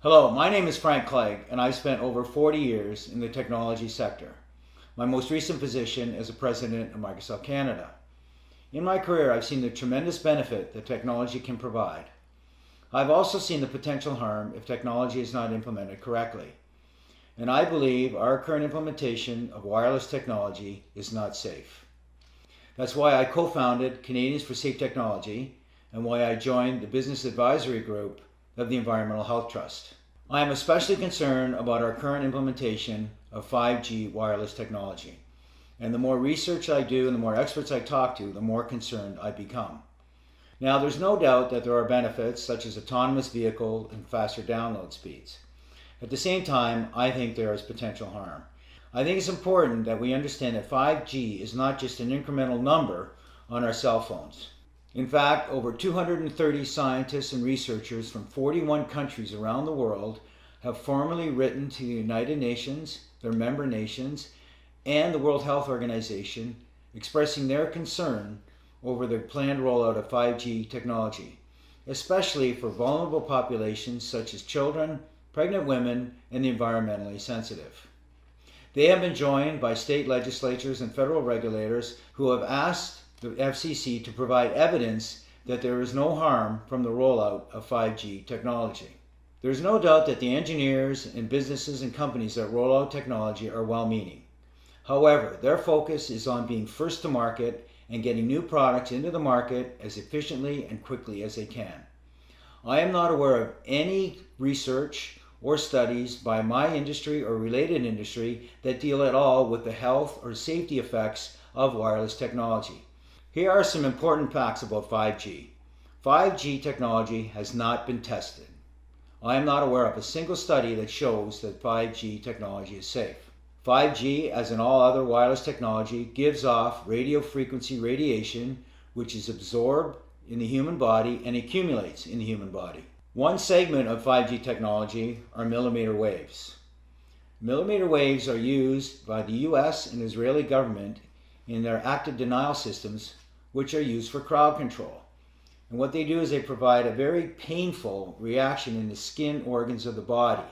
Hello, my name is Frank Clegg, and I've spent over 40 years in the technology sector. My most recent position is a president of Microsoft Canada. In my career, I've seen the tremendous benefit that technology can provide. I've also seen the potential harm if technology is not implemented correctly. And I believe our current implementation of wireless technology is not safe. That's why I co-founded Canadians for Safe Technology and why I joined the business advisory group of the Environmental Health Trust. I am especially concerned about our current implementation of 5G wireless technology. And the more research I do and the more experts I talk to, the more concerned I become. Now, there's no doubt that there are benefits such as autonomous vehicle and faster download speeds. At the same time, I think there is potential harm. I think it's important that we understand that 5G is not just an incremental number on our cell phones. In fact, over 230 scientists and researchers from 41 countries around the world have formally written to the United Nations, their member nations, and the World Health Organization, expressing their concern over the planned rollout of 5G technology, especially for vulnerable populations such as children, pregnant women, and the environmentally sensitive. They have been joined by state legislatures and federal regulators who have asked the FCC to provide evidence that there is no harm from the rollout of 5G technology. There is no doubt that the engineers and businesses and companies that roll out technology are well-meaning. However, their focus is on being first to market and getting new products into the market as efficiently and quickly as they can. I am not aware of any research or studies by my industry or related industry that deal at all with the health or safety effects of wireless technology. Here are some important facts about 5G. 5G technology has not been tested. I am not aware of a single study that shows that 5G technology is safe. 5G, as in all other wireless technology, gives off radio frequency radiation, which is absorbed in the human body and accumulates in the human body. One segment of 5G technology are millimeter waves. Millimeter waves are used by the US and Israeli government in their active denial systems, which are used for crowd control. And what they do is they provide a very painful reaction in the skin organs of the body.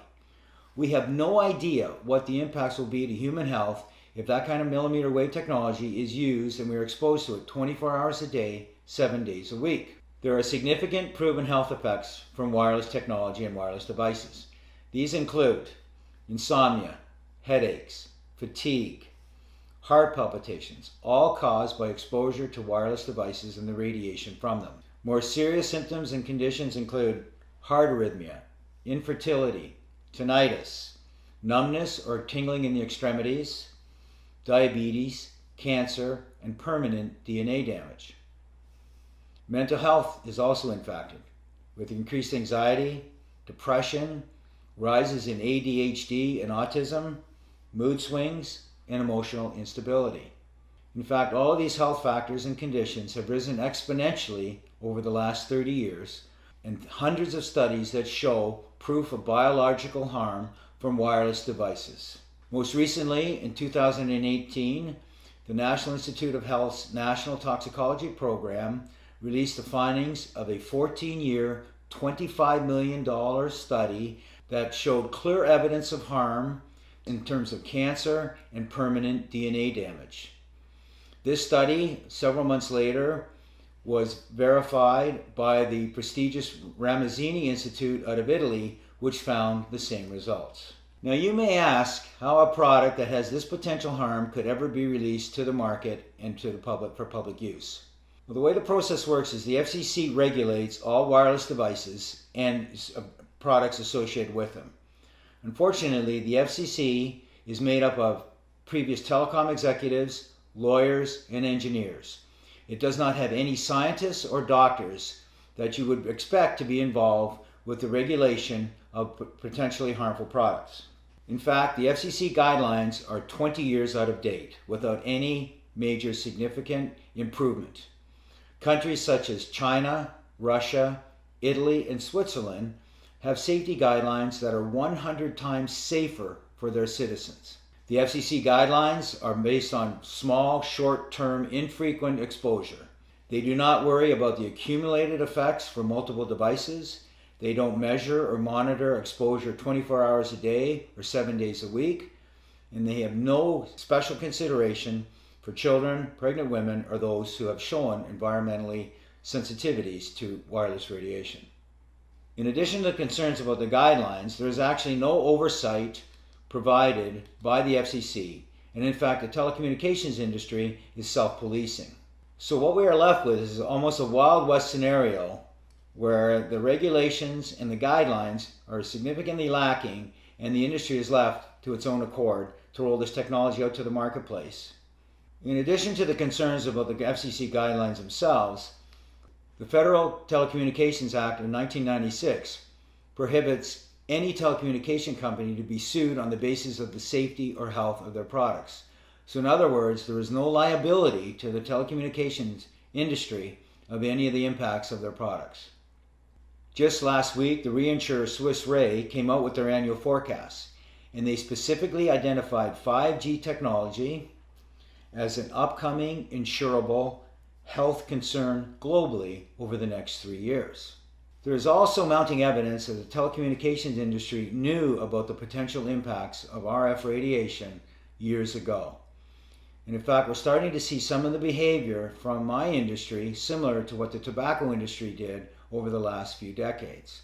We have no idea what the impacts will be to human health if that kind of millimeter wave technology is used and we are exposed to it 24 hours a day, 7 days a week. There are significant proven health effects from wireless technology and wireless devices. These include insomnia, headaches, fatigue, heart palpitations, all caused by exposure to wireless devices and the radiation from them. More serious symptoms and conditions include heart arrhythmia, infertility, tinnitus, numbness or tingling in the extremities, diabetes, cancer, and permanent DNA damage. Mental health is also impacted, with increased anxiety, depression, rises in ADHD and autism, mood swings, and emotional instability. In fact, all of these health factors and conditions have risen exponentially over the last 30 years, and hundreds of studies that show proof of biological harm from wireless devices. Most recently, in 2018, the National Institute of Health's National Toxicology Program released the findings of a 14-year, $25 million study that showed clear evidence of harm in terms of cancer and permanent DNA damage. This study, several months later, was verified by the prestigious Ramazzini Institute out of Italy, which found the same results. Now you may ask how a product that has this potential harm could ever be released to the market and to the public for public use. Well, the way the process works is the FCC regulates all wireless devices and products associated with them. Unfortunately, the FCC is made up of previous telecom executives, lawyers, and engineers. It does not have any scientists or doctors that you would expect to be involved with the regulation of potentially harmful products. In fact, the FCC guidelines are 20 years out of date without any major significant improvement. Countries such as China, Russia, Italy, and Switzerland have safety guidelines that are 100 times safer for their citizens. The FCC guidelines are based on small, short-term, infrequent exposure. They do not worry about the accumulated effects for multiple devices. They don't measure or monitor exposure 24 hours a day or 7 days a week, and they have no special consideration for children, pregnant women, or those who have shown environmentally sensitivities to wireless radiation. In addition to the concerns about the guidelines, there is actually no oversight provided by the FCC, and in fact the telecommunications industry is self-policing. So what we are left with is almost a Wild West scenario where the regulations and the guidelines are significantly lacking and the industry is left to its own accord to roll this technology out to the marketplace. In addition to the concerns about the FCC guidelines themselves, the Federal Telecommunications Act of 1996 prohibits any telecommunication company to be sued on the basis of the safety or health of their products. So in other words, there is no liability to the telecommunications industry of any of the impacts of their products. Just last week, the reinsurer Swiss Re came out with their annual forecasts, and they specifically identified 5G technology as an upcoming insurable health concern globally over the next 3 years. There is also mounting evidence that the telecommunications industry knew about the potential impacts of RF radiation years ago. And in fact, we're starting to see some of the behavior from my industry similar to what the tobacco industry did over the last few decades.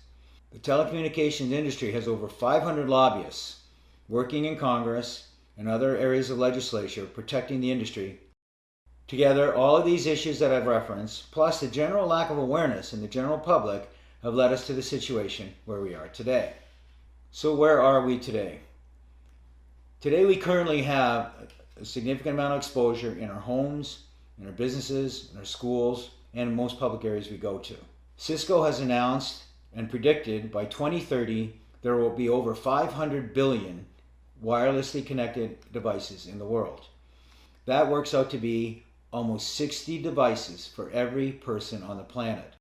The telecommunications industry has over 500 lobbyists working in Congress and other areas of legislature protecting the industry. Together, all of these issues that I've referenced, plus the general lack of awareness in the general public, have led us to the situation where we are today. So where are we today? Today we currently have a significant amount of exposure in our homes, in our businesses, in our schools, and in most public areas we go to. Cisco has announced and predicted by 2030 there will be over 500 billion wirelessly connected devices in the world. That works out to be almost 60 devices for every person on the planet.